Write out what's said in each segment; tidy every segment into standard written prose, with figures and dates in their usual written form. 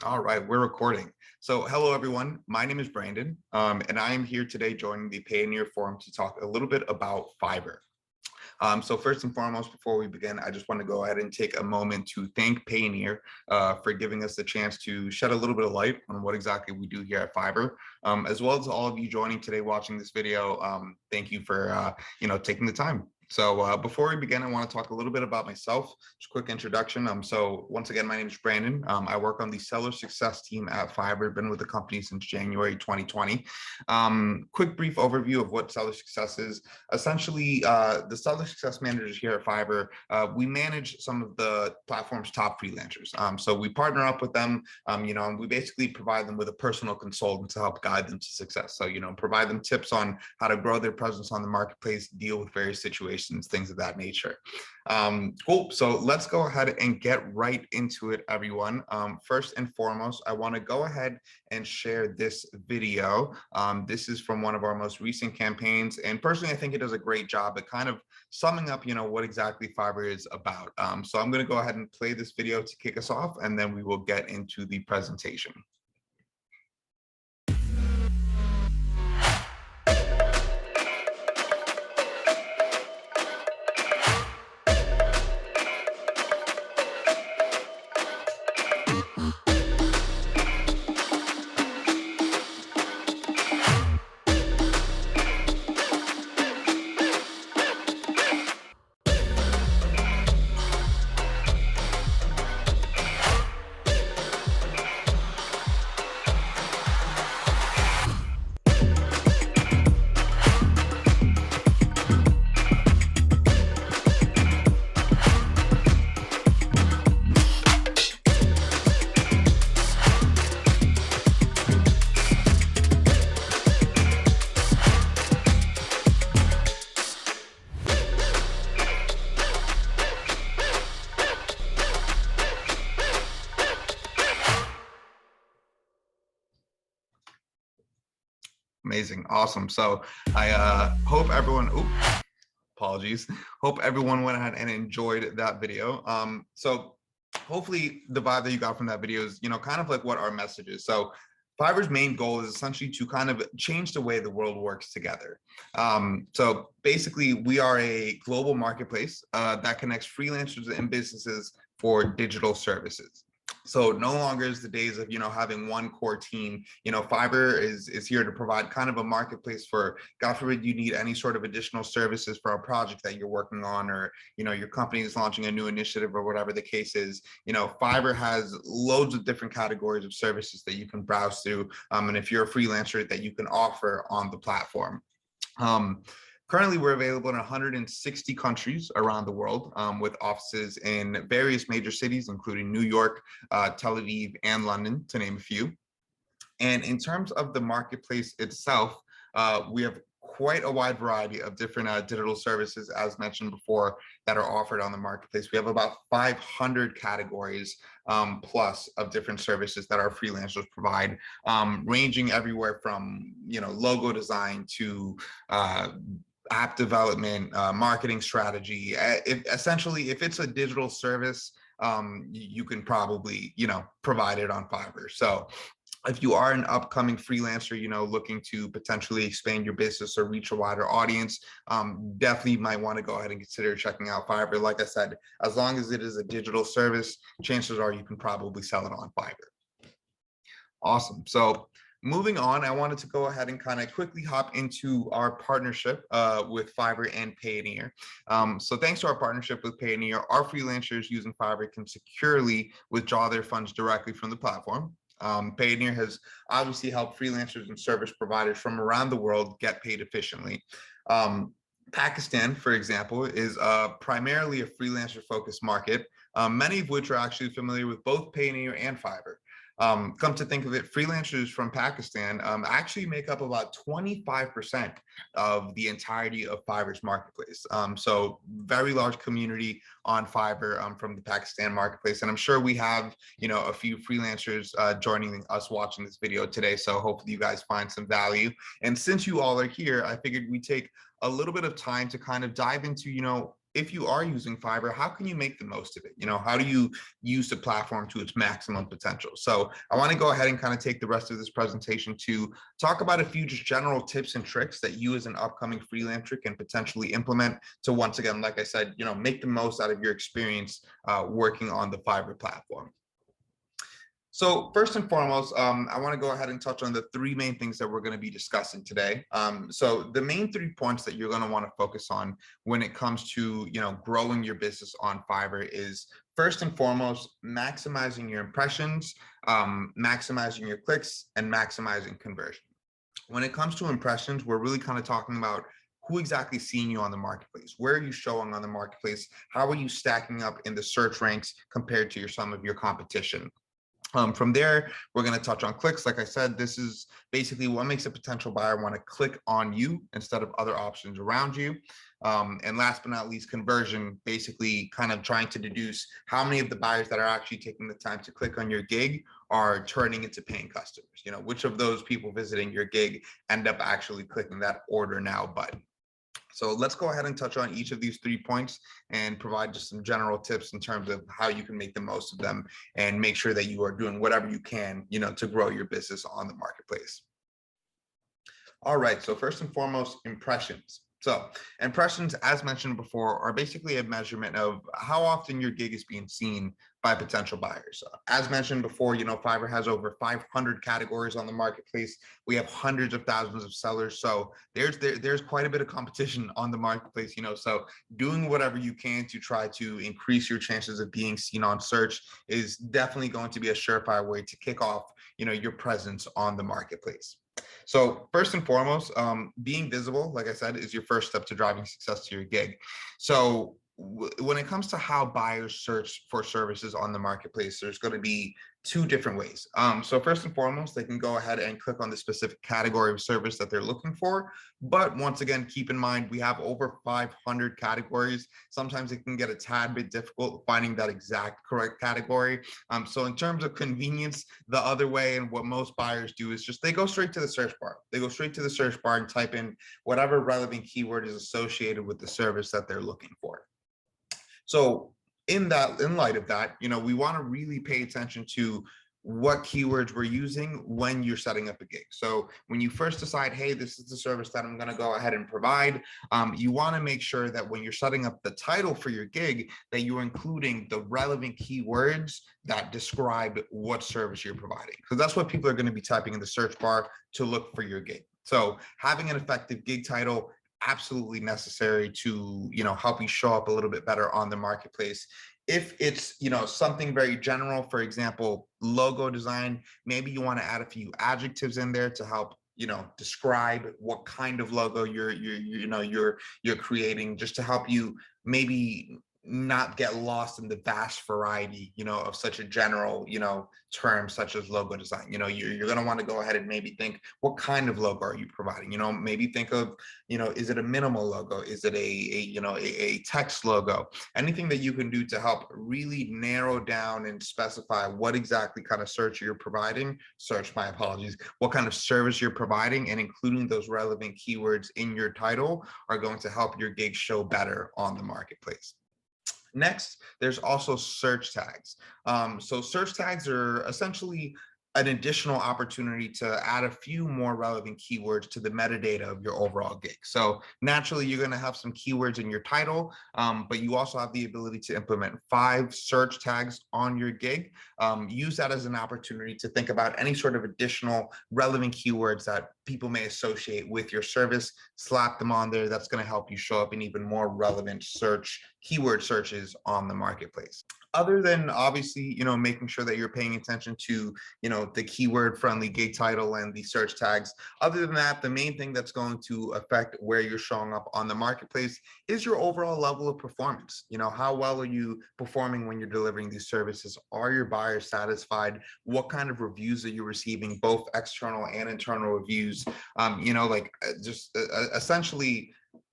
All right, we're recording. So hello, everyone. My name is Brandon, and I am here today joining the Payoneer forum to talk a little bit about Fiverr. So first and foremost, before we begin, I just want to go ahead and take a moment to thank Payoneer for giving us the chance to shed a little bit of light on what exactly we do here at Fiverr, as well as all of you joining today watching this video. Thank you for taking the time. So before we begin, I want to talk a little bit about myself. Just a quick introduction. So once again, my name is Brandon. I work on the seller success team at Fiverr. Been with the company since January 2020. Quick brief overview of what seller success is. Essentially, the seller success managers here at Fiverr, we manage some of the platform's top freelancers. So we partner up with them, and we basically provide them with a personal consultant to help guide them to success. So, provide them tips on how to grow their presence on the marketplace, deal with various situations, things of that nature. Cool. So let's go ahead and get right into it, everyone. First and foremost, I want to go ahead and share this video. This is from one of our most recent campaigns, and personally, I think it does a great job at kind of summing up, what exactly Fiverr is about. So I'm going to go ahead and play this video to kick us off, and then we will get into the presentation. Amazing. Awesome. So I hope everyone, apologies. Hope everyone went ahead and enjoyed that video. So hopefully the vibe that you got from that video is, kind of like what our message is. So Fiverr's main goal is essentially to kind of change the way the world works together. So basically, we are a global marketplace that connects freelancers and businesses for digital services. So no longer is the days of, having one core team. Fiverr is here to provide kind of a marketplace for, God forbid, you need any sort of additional services for a project that you're working on, or, your company is launching a new initiative or whatever the case is. Fiverr has loads of different categories of services that you can browse through. And if you're a freelancer, that you can offer on the platform. Currently, we're available in 160 countries around the world, with offices in various major cities, including New York, Tel Aviv, and London, to name a few. And in terms of the marketplace itself, we have quite a wide variety of different digital services, as mentioned before, that are offered on the marketplace. We have about 500 categories plus of different services that our freelancers provide, ranging everywhere from, logo design to app development, marketing strategy. Essentially, if it's a digital service, you can probably, provide it on Fiverr. So if you are an upcoming freelancer, looking to potentially expand your business or reach a wider audience, definitely might want to go ahead and consider checking out Fiverr. Like I said, as long as it is a digital service, chances are you can probably sell it on Fiverr. Awesome. So moving on, I wanted to go ahead and kind of quickly hop into our partnership with Fiverr and Payoneer. So thanks to our partnership with Payoneer, our freelancers using Fiverr can securely withdraw their funds directly from the platform. Payoneer has obviously helped freelancers and service providers from around the world get paid efficiently. Pakistan, for example, is primarily a freelancer-focused market, many of which are actually familiar with both Payoneer and Fiverr. Come to think of it, freelancers from Pakistan actually make up about 25% of the entirety of Fiverr's marketplace. So very large community on Fiverr from the Pakistan marketplace. And I'm sure we have, a few freelancers joining us watching this video today. So hopefully you guys find some value. And since you all are here, I figured we'd take a little bit of time to kind of dive into, if you are using Fiverr, how can you make the most of it? How do you use the platform to its maximum potential? So I want to go ahead and kind of take the rest of this presentation to talk about a few just general tips and tricks that you as an upcoming freelancer can potentially implement to, once again, like I said, make the most out of your experience working on the Fiverr platform. So first and foremost, I want to go ahead and touch on the three main things that we're going to be discussing today. So the main 3 points that you're going to want to focus on when it comes to growing your business on Fiverr is, first and foremost, maximizing your impressions, maximizing your clicks, and maximizing conversion. When it comes to impressions, we're really kind of talking about who exactly is seeing you on the marketplace. Where are you showing on the marketplace? How are you stacking up in the search ranks compared to some of your competition? From there, we're going to touch on clicks. Like I said, this is basically what makes a potential buyer want to click on you instead of other options around you. And last but not least, conversion, basically kind of trying to deduce how many of the buyers that are actually taking the time to click on your gig are turning into paying customers. Which of those people visiting your gig end up actually clicking that order now button. So let's go ahead and touch on each of these 3 points and provide just some general tips in terms of how you can make the most of them and make sure that you are doing whatever you can, to grow your business on the marketplace. All right, so first and foremost, impressions. So impressions, as mentioned before, are basically a measurement of how often your gig is being seen by potential buyers. As mentioned before, Fiverr has over 500 categories on the marketplace. We have hundreds of thousands of sellers. So there's quite a bit of competition on the marketplace, so doing whatever you can to try to increase your chances of being seen on search is definitely going to be a surefire way to kick off, your presence on the marketplace. So first and foremost, being visible, like I said, is your first step to driving success to your gig. So when it comes to how buyers search for services on the marketplace, there's going to be 2 different ways. So first and foremost, they can go ahead and click on the specific category of service that they're looking for. But once again, keep in mind, we have over 500 categories. Sometimes it can get a tad bit difficult finding that exact correct category. So in terms of convenience, the other way, and what most buyers do, is just they go straight to the search bar. They go straight to the search bar and type in whatever relevant keyword is associated with the service that they're looking for. So in light of that, we want to really pay attention to what keywords we're using when you're setting up a gig. So when you first decide, hey, this is the service that I'm going to go ahead and provide, you want to make sure that when you're setting up the title for your gig, that you're including the relevant keywords that describe what service you're providing, because that's what people are going to be typing in the search bar to look for your gig. So having an effective gig title, absolutely necessary to help you show up a little bit better on the marketplace. If it's something very general, for example, logo design, maybe you want to add a few adjectives in there to help describe what kind of logo you're creating, just to help you maybe not get lost in the vast variety of such a general term such as logo design. You're going to want to go ahead and maybe think, what kind of logo are you providing? Maybe think of is it a minimal logo? Is it a text logo? Anything that you can do to help really narrow down and specify what exactly kind of what kind of service you're providing, and including those relevant keywords in your title are going to help your gig show better on the marketplace. Next, there's also search tags. So search tags are essentially an additional opportunity to add a few more relevant keywords to the metadata of your overall gig. So naturally, you're going to have some keywords in your title, but you also have the ability to implement 5 search tags on your gig. Use that as an opportunity to think about any sort of additional relevant keywords that people may associate with your service. Slap them on there. That's going to help you show up in even more relevant keyword searches on the marketplace. Other than obviously, making sure that you're paying attention to, the keyword friendly gig title and the search tags. Other than that, the main thing that's going to affect where you're showing up on the marketplace is your overall level of performance. How well are you performing when you're delivering these services? Are your buyers satisfied? What kind of reviews are you receiving, both external and internal reviews? Essentially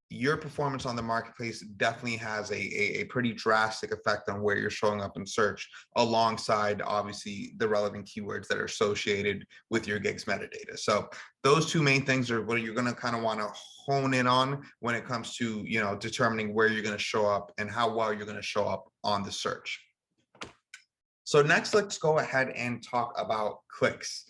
your performance on the marketplace definitely has a pretty drastic effect on where you're showing up in search, alongside obviously the relevant keywords that are associated with your gig's metadata. So those two main things are what you're going to kind of want to hone in on when it comes to, determining where you're going to show up and how well you're going to show up on the search. So next, let's go ahead and talk about clicks.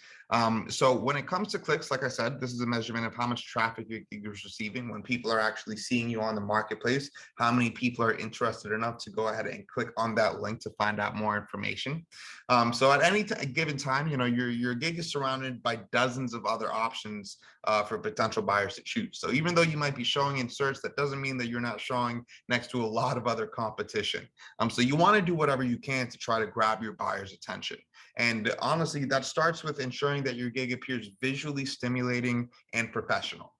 So when it comes to clicks, like I said, this is a measurement of how much traffic you're receiving when people are actually seeing you on the marketplace, how many people are interested enough to go ahead and click on that link to find out more information. So at any given time, your gig is surrounded by dozens of other options for potential buyers to choose. So even though you might be showing in search, that doesn't mean that you're not showing next to a lot of other competition. So you want to do whatever you can to try to grab your buyer's attention. And honestly, that starts with ensuring that your gig appears visually stimulating and professional.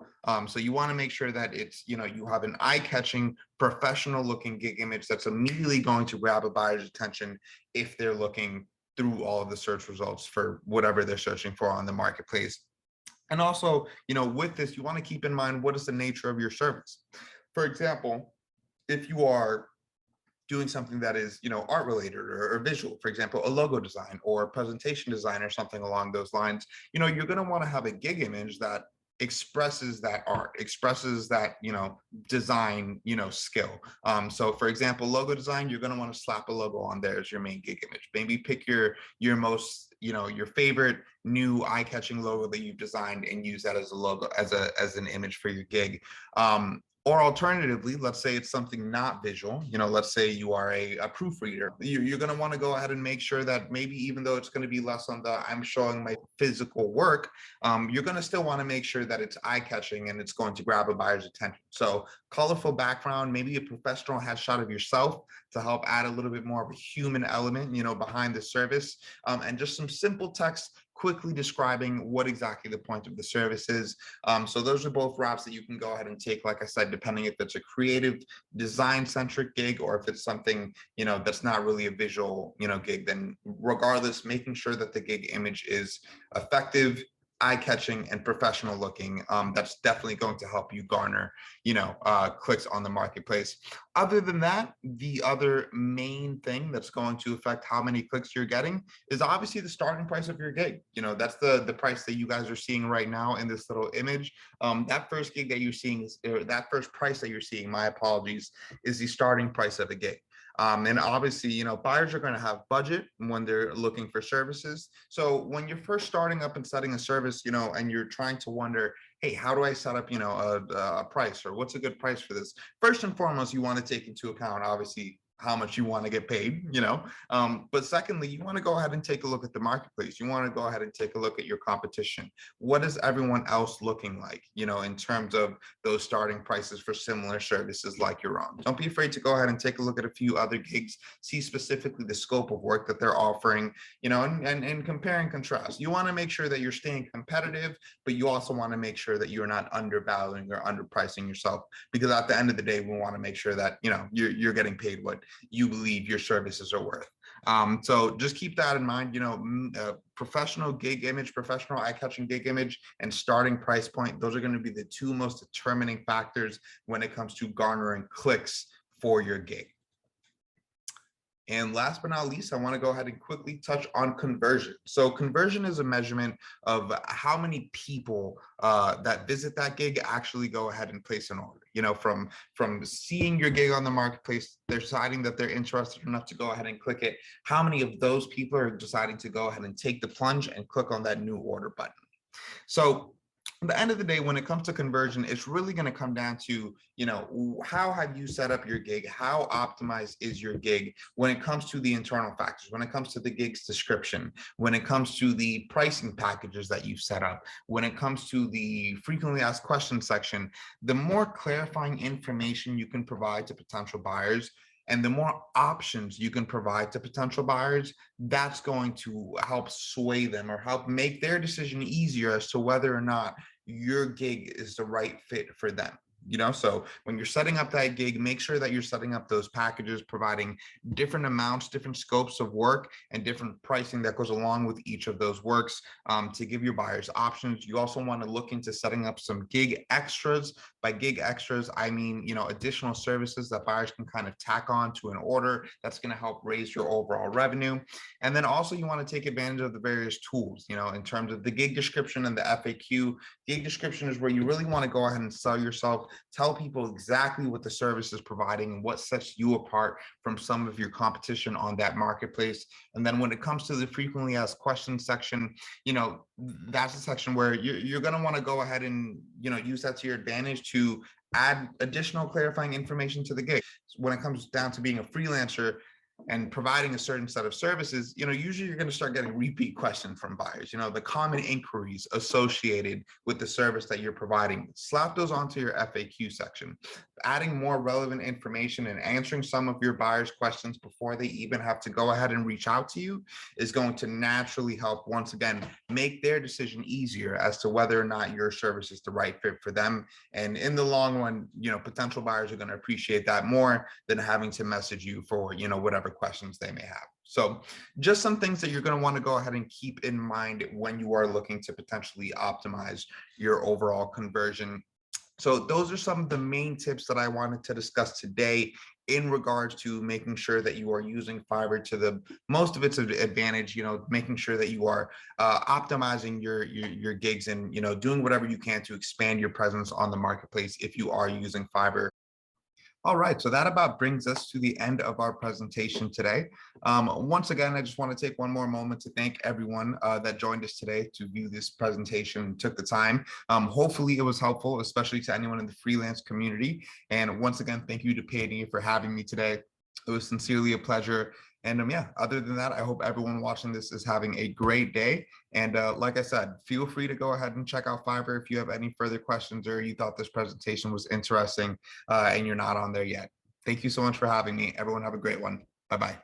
So you want to make sure that it's, you have an eye-catching, professional looking gig image that's immediately going to grab a buyer's attention if they're looking through all of the search results for whatever they're searching for on the marketplace. And also, with this, you want to keep in mind, what is the nature of your service? For example, if you are doing something that is, art related or visual, for example, a logo design or presentation design or something along those lines, you're going to want to have a gig image that expresses that art, expresses that, design, skill. So for example, logo design, you're going to want to slap a logo on there as your main gig image. Maybe pick your most, your favorite new eye-catching logo that you've designed and use that as a logo, as an image for your gig. Or alternatively, let's say it's something not visual, let's say you are a proofreader. You're going to want to go ahead and make sure that maybe even though it's going to be less on the I'm showing my physical work, you're going to still want to make sure that it's eye-catching and it's going to grab a buyer's attention. So colorful background, maybe a professional headshot of yourself to help add a little bit more of a human element, behind the service, and just some simple text quickly describing what exactly the point of the service is. So those are both routes that you can go ahead and take, like I said, depending if it's a creative design-centric gig or if it's something, that's not really a visual, gig, then regardless, making sure that the gig image is effective, eye-catching, and professional looking, that's definitely going to help you garner, clicks on the marketplace. Other than that, the other main thing that's going to affect how many clicks you're getting is obviously the starting price of your gig. That's the price that you guys are seeing right now in this little image. That first gig that you're seeing is, or that first price that you're seeing, my apologies, is the starting price of a gig. And obviously, buyers are going to have budget when they're looking for services. So when you're first starting up and setting a service, and you're trying to wonder, hey, how do I set up, a price, or what's a good price for this? First and foremost, you want to take into account, obviously, how much you want to get paid, but secondly, you want to go ahead and take a look at the marketplace. You want to go ahead and take a look at your competition. What is everyone else looking like, in terms of those starting prices for similar services like your own? Don't be afraid to go ahead and take a look at a few other gigs, see specifically the scope of work that they're offering, and compare and contrast. You want to make sure that you're staying competitive, but you also want to make sure that you're not undervaluing or underpricing yourself, because at the end of the day, we want to make sure that, you're getting paid what you believe your services are worth. So just keep that in mind, professional gig image, professional eye-catching gig image, and starting price point. Those are going to be the two most determining factors when it comes to garnering clicks for your gig. And last but not least, I want to go ahead and quickly touch on conversion. So conversion is a measurement of how many people that visit that gig actually go ahead and place an order. From seeing your gig on the marketplace, they're deciding that they're interested enough to go ahead and click it. How many of those people are deciding to go ahead and take the plunge and click on that new order button? So at the end of the day, when it comes to conversion, it's really going to come down to, how have you set up your gig? How optimized is your gig when it comes to the internal factors, when it comes to the gig's description, when it comes to the pricing packages that you've set up, when it comes to the frequently asked questions section? The more clarifying information you can provide to potential buyers, and the more options you can provide to potential buyers, that's going to help sway them or help make their decision easier as to whether or not your gig is the right fit for them. So when you're setting up that gig, make sure that you're setting up those packages, providing different amounts, different scopes of work, and different pricing that goes along with each of those works, to give your buyers options. You also want to look into setting up some gig extras By gig extras, I mean, additional services that buyers can kind of tack on to an order that's going to help raise your overall revenue. And then also you want to take advantage of the various tools, in terms of the gig description and the FAQ. Gig description is where you really want to go ahead and sell yourself, tell people exactly what the service is providing and what sets you apart from some of your competition on that marketplace. And then when it comes to the frequently asked questions section, that's a section where you're going to want to go ahead and, use that to your advantage to add additional clarifying information to the gig. When it comes down to being a freelancer and providing a certain set of services, usually you're going to start getting repeat questions from buyers, the common inquiries associated with the service that you're providing. Slap those onto your FAQ section. Adding more relevant information and answering some of your buyers' questions before they even have to go ahead and reach out to you is going to naturally help, once again, make their decision easier as to whether or not your service is the right fit for them. And in the long run, potential buyers are going to appreciate that more than having to message you for, whatever questions they may have. So just some things that you're going to want to go ahead and keep in mind when you are looking to potentially optimize your overall conversion. So those are some of the main tips that I wanted to discuss today in regards to making sure that you are using Fiverr to the most of its advantage, making sure that you are optimizing your gigs and, doing whatever you can to expand your presence on the marketplace if you are using Fiverr. All right, so that about brings us to the end of our presentation today. Once again, I just want to take one more moment to thank everyone that joined us today to view this presentation and took the time. Hopefully it was helpful, especially to anyone in the freelance community. And once again, thank you to Payoneer for having me today. It was sincerely a pleasure. And yeah, other than that, I hope everyone watching this is having a great day. And like I said, feel free to go ahead and check out Fiverr if you have any further questions or you thought this presentation was interesting and you're not on there yet. Thank you so much for having me. Everyone have a great one. Bye-bye.